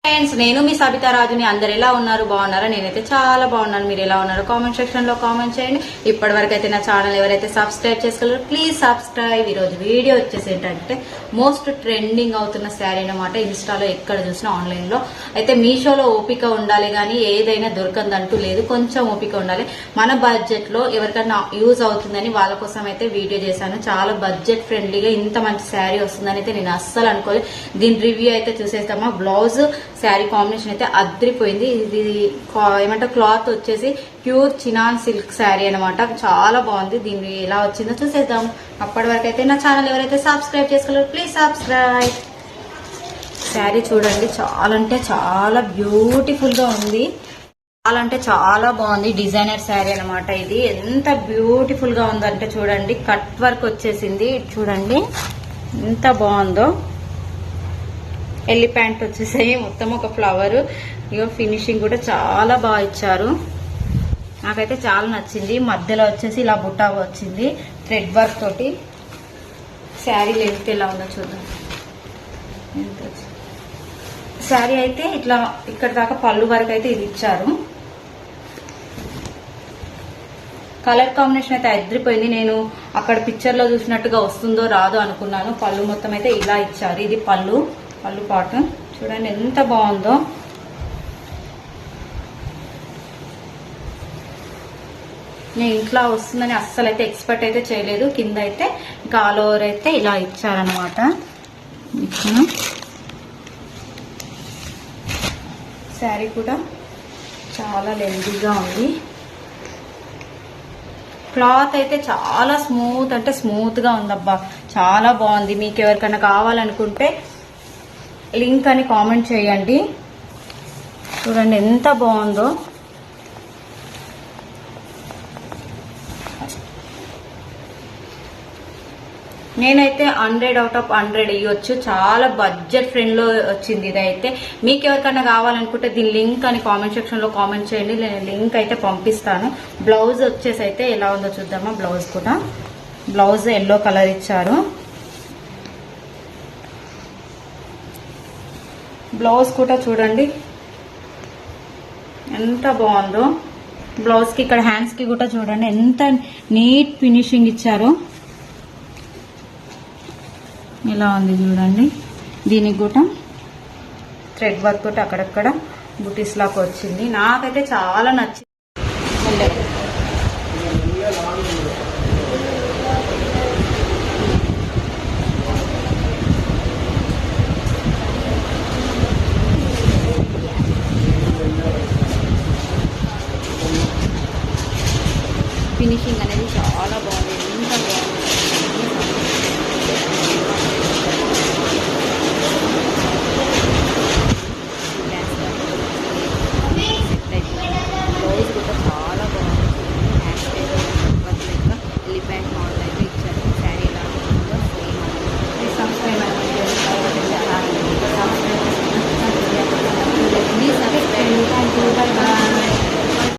Friends, నేను మీ సబితా రాజుని. అందరు ఎలా ఉన్నారు? బాగున్నారా? నేనైతే చాలా బాగున్నాను. మీరు ఎలా ఉన్నారు? కామెంట్ సెక్షన్ లో కామెంట్ చేయండి. ఇప్పటి వరకు అయితే నా ఛానల్ ఎవరైతే సబ్స్క్రైబ్ చేసుకోలేరు ప్లీజ్ సబ్స్క్రైబ్. ఈ రోజు వీడియో వచ్చేసి ఏంటంటే మోస్ట్ ట్రెండింగ్ అవుతున్న శారీ అనమాట. ఇన్స్టాలో ఎక్కడ చూసినా ఆన్లైన్ లో అయితే మీషోలో ఓపిక ఉండాలి కానీ ఏదైనా దొరకందంటూ లేదు. కొంచెం ఓపిక ఉండాలి. మన బడ్జెట్ లో ఎవరికైనా యూజ్ అవుతుందని వాళ్ళ కోసం అయితే వీడియో చేశాను. చాలా బడ్జెట్ ఫ్రెండ్లీగా ఇంత మంచి శారీ వస్తుందని అయితే నేను అస్సలు అనుకోలేదు. దీని రివ్యూ అయితే చూసేస్తామా. బ్లౌజ్ శారీ కాంబినేషన్ అయితే అద్రిపోయింది. ఇది ఏమంటే క్లాత్ వచ్చేసి ప్యూర్ చినాన్ సిల్క్ శారీ అనమాట. చాలా బాగుంది. దీన్ని ఎలా వచ్చిందో చూసేద్దాం. అప్పటి వరకు అయితే నా ఛానల్ ఎవరైతే సబ్స్క్రైబ్ చేసుకోలేరు ప్లీజ్ సబ్స్క్రైబ్. శారీ చూడండి, చాలా అంటే చాలా బ్యూటిఫుల్ గా ఉంది. చాలా అంటే చాలా బాగుంది. డిజైనర్ శారీ అనమాట. ఇది ఎంత బ్యూటిఫుల్ గా ఉందంటే చూడండి, కట్ వర్క్ వచ్చేసింది. చూడండి ఎంత బాగుందో. ఎల్లి ప్యాంట్ వచ్చేసాయి. మొత్తం ఒక ఫ్లవర్. ఇక ఫినిషింగ్ కూడా చాలా బాగా ఇచ్చారు. నాకైతే చాలా నచ్చింది. మధ్యలో వచ్చేసి ఇలా బుట్టా వచ్చింది థ్రెడ్ వర్క్ తోటి. శారీ లెంత్ ఎలా ఉందో చూద్దాం. శారీ అయితే ఇట్లా ఇక్కడ దాకా పళ్ళు వరకు అయితే ఇది ఇచ్చారు. కలర్ కాంబినేషన్ అయితే అదిరిపోయింది. నేను అక్కడ పిక్చర్ లో చూసినట్టుగా వస్తుందో రాదో అనుకున్నాను. పళ్ళు మొత్తం అయితే ఇలా ఇచ్చారు. ఇది పళ్ళు పాటు చూడండి ఎంత బాగుందో. నేను ఇంట్లో వస్తుందని అస్సలు అయితే ఎక్స్పెక్ట్ అయితే చేయలేదు. కింద అయితే ఇంకా ఆల్ ఓవర్ అయితే ఇలా ఇచ్చారనమాట. శారీ కూడా చాలా లెంతీగా ఉంది. క్లాత్ అయితే చాలా స్మూత్ అంటే స్మూత్ గా ఉందబ్బా. చాలా బాగుంది. మీకు ఎవరికైనా కావాలనుకుంటే లింక్ అని కామెంట్ చేయండి. చూడండి ఎంత బాగుందో. నేనైతే 100 out of 100 ఇవ్వచ్చు. చాలా బడ్జెట్ ఫ్రెండ్ లో వచ్చింది ఇదైతే. మీకు ఎవరికైనా కావాలనుకుంటే దీని లింక్ అని కామెంట్ సెక్షన్ లో కామెంట్ చేయండి. నేను లింక్ అయితే పంపిస్తాను. బ్లౌజ్ వచ్చేసి అయితే ఎలా ఉందో చూద్దామా. బ్లౌజ్ కూడా బ్లౌజ్ ఎల్లో కలర్ ఇచ్చారు. బ్లౌజ్ కూడా చూడండి ఎంత బాగుందో. బ్లౌజ్ కి ఇక్కడ హ్యాండ్స్ కి కూడా చూడండి ఎంత నీట్ ఫినిషింగ్ ఇచ్చారు. ఇలా ఉంది చూడండి. దీనికి కూడా థ్రెడ్ వర్క్ తోటి అక్కడక్కడ బుటీస్ లాగా వచ్చింది. నాకైతే చాలా నచ్చింది. ఫినిషింగ్ అనేది